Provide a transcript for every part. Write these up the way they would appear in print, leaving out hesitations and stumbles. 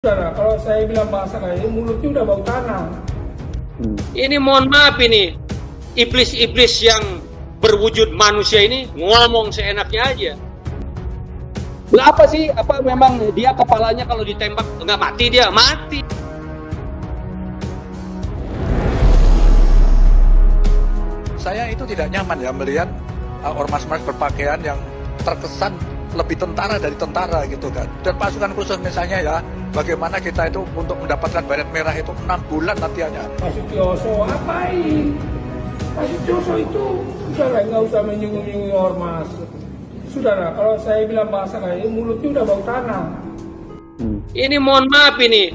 Saudara, kalau saya bilang bahasa kayak ini, mulutnya udah bau tanah. Ini mohon maaf ini, iblis-iblis yang berwujud manusia ini ngomong seenaknya aja. Lah apa sih? Apa memang dia kepalanya kalau ditembak nggak mati dia? Mati. Saya itu tidak nyaman ya melihat ormas-ormas berpakaian yang terkesan lebih tentara dari tentara gitu kan. Dan pasukan khusus misalnya ya, bagaimana kita itu untuk mendapatkan baret merah itu 6 bulan latihannya. Pak Sutioso ngapain? Pak Sutioso itu udahlah, nggak usah menyinggung-nyinggung ormas. Saudara, kalau saya bilang bahasa kayak ini, mulutnya udah bau tanah. Ini mohon maaf ini,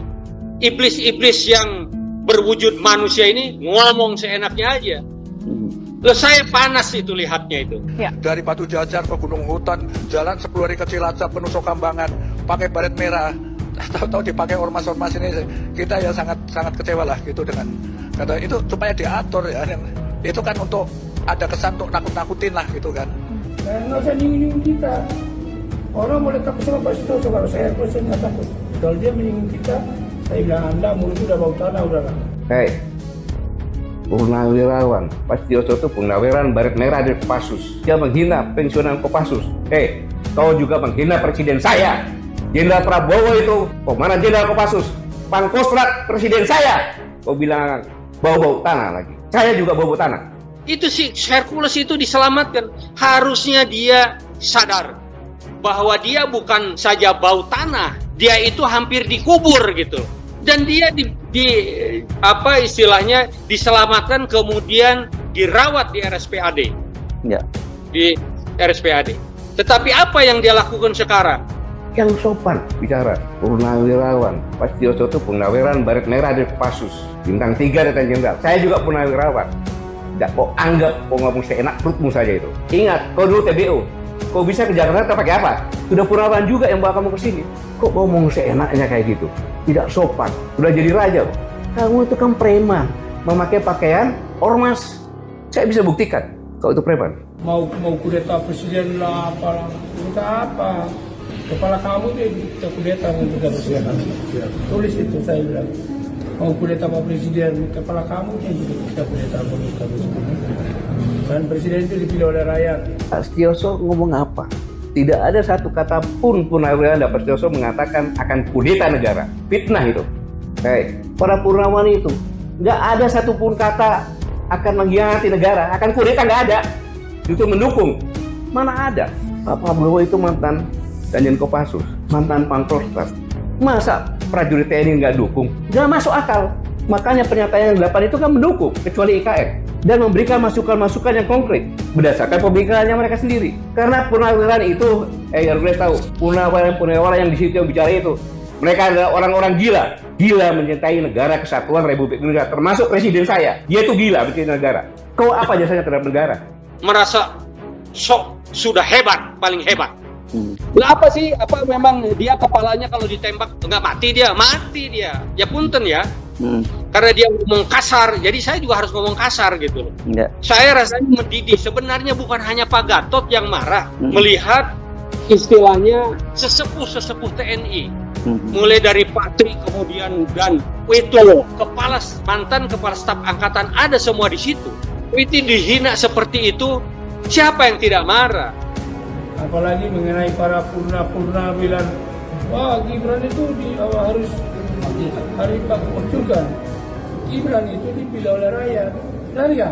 iblis-iblis yang berwujud manusia ini ngomong seenaknya aja. Loh, saya panas itu lihatnya itu. Ya. Dari Batu Jajar ke Gunung Hutan, jalan 10 hari ke Cilacap, penusuk Kambangan, pakai baret merah. Tahu-tahu dipakai ormas-ormas ini, kita ya sangat kecewa lah gitu dengan kata itu supaya diatur ya. Itu kan untuk ada kesan untuk nakut-nakutin lah gitu kan. Dan nggak usah nyinggung kita. Orang boleh takut sama Pak Sutioso, kalau saya nggak takut. Kalau dia menyinggung kita, saya bilang Anda mulutnya udah bau tanah, udahlah. Hei, Purnawirawan, Pak Sutioso itu purnawirawan baret merah dari Kopassus. Dia menghina pensiunan Kopassus. Hei, kau juga menghina presiden saya. Jenderal Prabowo itu, komandan Jenderal Kopassus, Pangkostrat presiden saya. Kau bilang bau-bau tanah lagi. Saya juga bau-bau tanah. Itu si Hercules itu diselamatkan. Harusnya dia sadar bahwa dia bukan saja bau tanah, dia itu hampir dikubur gitu. Dan dia apa istilahnya diselamatkan, kemudian dirawat di RSPAD. Ya. Di RSPAD. Tetapi apa yang dia lakukan sekarang? Yang sopan bicara, Purnawirawan, Pak Sutioso itu purnawirawan baret merah dari Kopassus, bintang 3 Letnan Jenderal. Saya juga purnawirawan. Tidak kau anggap kau ngomong seenak perutmu saja itu. Ingat, kau dulu TBO. Kau bisa ke Jakarta pakai apa? Sudah purnawirawan juga yang bawa kamu ke sini. Kok ngomong seenaknya kayak gitu? Tidak sopan. Sudah jadi raja. Kamu itu kan preman, memakai pakaian ormas. Saya bisa buktikan kau itu preman. Mau kudeta presiden lah, apalah. Minta apa? Kepala kamu dia kita kudeta minta presiden. Tulis itu saya bilang. Mau kudeta Pak Presiden, kepala kamu dia juga kita kudeta presiden. Dan presiden itu dipilih oleh rakyat. Pak Sutioso ngomong apa? Tidak ada satu kata pun purnawirawan Pak Sutioso mengatakan akan kudeta negara. Fitnah itu. Hei, para purnawan itu nggak ada satupun kata akan mengkhianati negara, akan kudeta, nggak ada. Justru mendukung. Mana ada? Pak Prabowo itu mantan Danjen Kopassus, mantan Pangkostrat. Masa prajurit TNI nggak dukung? Nggak masuk akal. Makanya pernyataan yang 8 itu kan mendukung, kecuali IKN. Dan memberikan masukan-masukan yang konkret berdasarkan pemikirannya mereka sendiri. Karena purnawirawan itu, harus tahu, purnawirawan yang di situ yang bicara itu, mereka adalah orang-orang gila mencintai negara kesatuan Republik Indonesia, termasuk presiden saya. Dia itu gila mencintai negara. Kau apa jasanya terhadap negara? Merasa sok sudah hebat, paling hebat. Lah apa sih? Apa memang dia kepalanya kalau ditembak nggak mati dia? Mati dia. Ya punten ya. Karena dia ngomong kasar, jadi saya juga harus ngomong kasar gitu loh. Saya rasanya mendidih. Sebenarnya bukan hanya Pak Gatot yang marah melihat istilahnya sesepuh TNI, mulai dari Pak Tri kemudian dan Wito, mantan kepala staf angkatan, ada semua di situ. Itu dihina seperti itu, siapa yang tidak marah? Apalagi mengenai para purna bilang, wah Gibran itu harus dimunculkan. Gibran itu dipilih oleh rakyat. Benar ya?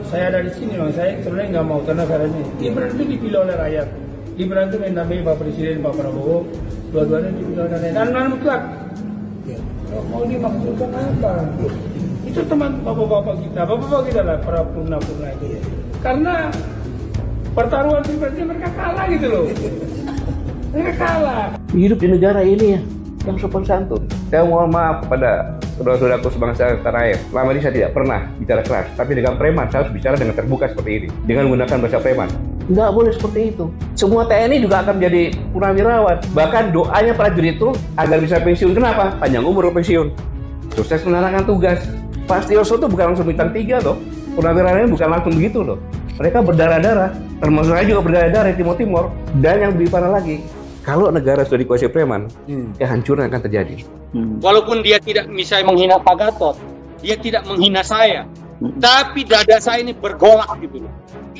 Saya dari sini loh, saya sebenarnya nggak mau karena caranya. Gibran itu dipilih oleh rakyat. Gibran itu mendampingi Pak Presiden, Pak Prabowo, dua-duanya dipilih oleh rakyat. Dan mutlak. Mau dimaksudkan apa? Itu teman bapak-bapak kita lah, para purna itu. Karena pertaruhan pilpresnya mereka kalah gitu loh. Mereka kalah. Hidup di negara ini yang sopan santun. Saya mohon maaf kepada saudara-saudaraku sebangsa tanah air. Selama ini saya tidak pernah bicara keras, tapi dengan preman saya harus bicara dengan terbuka seperti ini, dengan menggunakan bahasa preman. Nggak boleh seperti itu. Semua TNI juga akan menjadi purnawirawan. Bahkan doanya prajurit itu agar bisa pensiun. Kenapa? Panjang umur pensiun. Sukses menjalankan tugas. Pak Sutioso itu bukan langsung bintang 3 loh. Purnawirawan ini bukan langsung begitu loh. Mereka berdarah-darah. Termasuk saya juga berdarah-darah di Timur. Dan yang lebih parah lagi, Kalau negara sudah dikuasai preman, kehancuran akan terjadi. Walaupun dia tidak misalnya menghina Pak Gatot, dia tidak menghina saya, tapi dada saya ini bergolak gitu.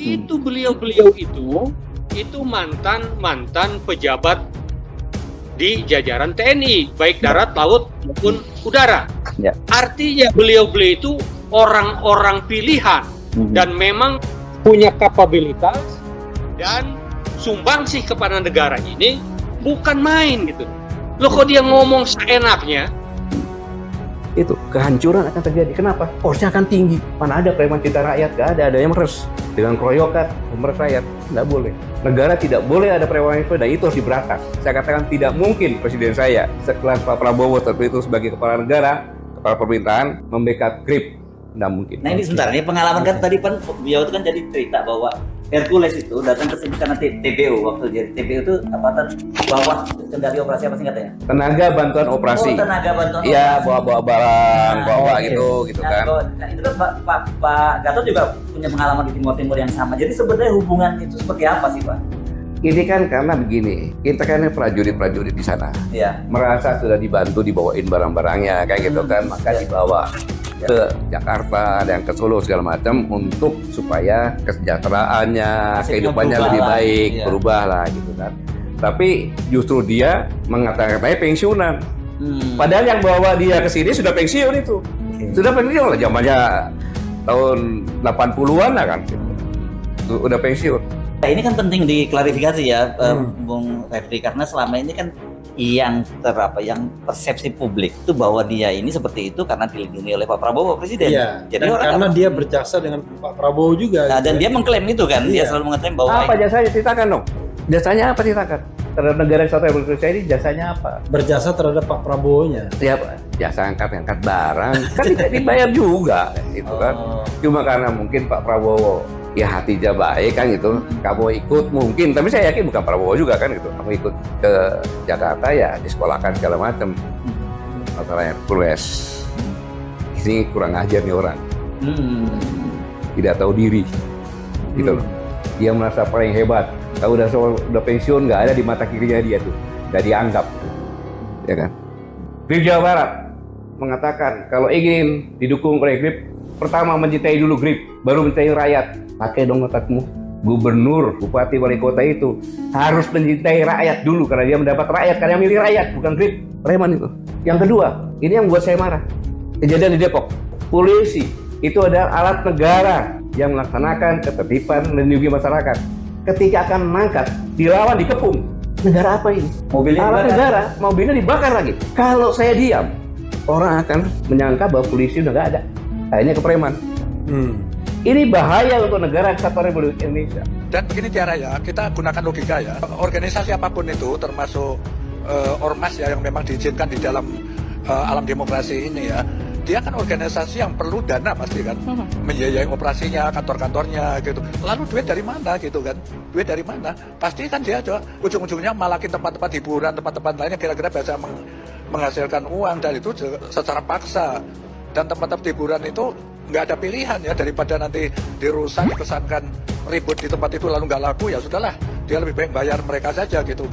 Itu beliau-beliau itu mantan pejabat di jajaran TNI, baik darat, laut maupun udara. Ya. Artinya beliau-beliau itu orang-orang pilihan dan memang punya kapabilitas dan sumbangsih kepada negara ini bukan main gitu. Loh kok dia ngomong seenaknya? Itu kehancuran akan terjadi. Kenapa? Porsinya akan tinggi. Mana ada preman cinta rakyat? Gak ada yang meres dengan keroyokan meres rakyat. Nggak boleh. Negara tidak boleh ada preman itu, dan itu harus diberantas. Saya katakan tidak mungkin presiden saya sekelas Pak Prabowo terpilih sebagai kepala negara, kepala pemerintahan, membackup grip. Nggak mungkin. Nah ini sebentar, ini pengalaman kan tadi kan beliau itu kan jadi cerita bahwa Hercules itu datang ke sini karena TBO, waktu jadi TBO itu apa bawah kendali operasi apa sih katanya? Tenaga bantuan operasi. Oh, tenaga bantuan operasi. Iya, bawa barang, bawa gitu Nah, kan. Nah, itu kan Pak Gatot juga punya pengalaman di Timur yang sama. Jadi sebenarnya hubungan itu seperti apa sih, Pak? Ini kan karena begini, kita kan prajurit-prajurit di sana. Iya. Merasa sudah dibantu dibawain barang-barangnya kayak gitu kan, maka dibawa ke Jakarta dan ke Solo segala macam untuk supaya kesejahteraannya, kehidupannya lebih baik, berubah lah gitu kan. Tapi justru dia mengatakan pensiunan. Padahal yang bawa dia ke sini sudah pensiun itu. Sudah pensiun lah, zamannya tahun 80-an lah kan. Udah pensiun. Nah, ini kan penting diklarifikasi ya, Bung Refri, karena selama ini kan yang persepsi publik itu bahwa dia ini seperti itu karena dilindungi oleh Pak Prabowo presiden. Iya. Jadi karena dia berjasa dengan Pak Prabowo juga. Nah, dan dia mengklaim itu kan, dia selalu mengklaim bahwa apa jasanya, ceritakan dong. Jasanya apa, ceritakan. Terhadap negara Kesatuan Republik Indonesia ini jasanya apa? Berjasa terhadap Pak Prabowo-nya. Ya, jasa angkat barang kan tidak dibayar juga itu kan. Cuma karena mungkin Pak Prabowo ya hatinya baik kan gitu, kamu ikut mungkin, tapi saya yakin bukan Prabowo juga kan gitu, kamu ikut ke Jakarta ya disekolahkan segala macam. Masalahnya Hercules ini kurang ajar nih orang, tidak tahu diri gitu loh. Dia merasa paling hebat, tahu udah pensiun, nggak ada di mata kirinya dia tuh, nggak dianggap, ya kan. Grip Jawa Barat mengatakan kalau ingin didukung oleh Grip, pertama mencintai dulu Grip, baru mencintai rakyat. Pakai dong otakmu. Gubernur, bupati, wali kota itu harus mencintai rakyat dulu karena dia mendapat rakyat, karena milih rakyat, bukan Grip. Preman itu. Yang kedua, ini yang buat saya marah. Kejadian di Depok. Polisi itu adalah alat negara yang melaksanakan ketertiban melindungi masyarakat. Ketika akan mengangkat, dilawan, dikepung. Negara apa ini? Mobilnya alat dibakar. negara, mobilnya dibakar lagi. Kalau saya diam, orang akan menyangka bahwa polisi udah nggak ada. Akhirnya ke preman. Ini bahaya untuk negara Kesatuan Republik Indonesia. Dan begini Tiara ya, kita gunakan logika ya. Organisasi apapun itu, termasuk ormas ya yang memang diizinkan di dalam alam demokrasi ini ya, dia kan organisasi yang perlu dana pasti kan, membiayai operasinya, kantor-kantornya gitu. Lalu duit dari mana gitu kan? Duit dari mana? Pasti kan dia coba ujung-ujungnya malakin tempat-tempat hiburan, tempat-tempat lainnya kira-kira bisa menghasilkan uang, dan itu secara paksa. Dan tempat-tempat hiburan itu nggak ada pilihan ya, daripada nanti dirusak, dikesankan ribut di tempat itu lalu nggak laku, ya sudahlah, dia lebih baik bayar mereka saja gitu.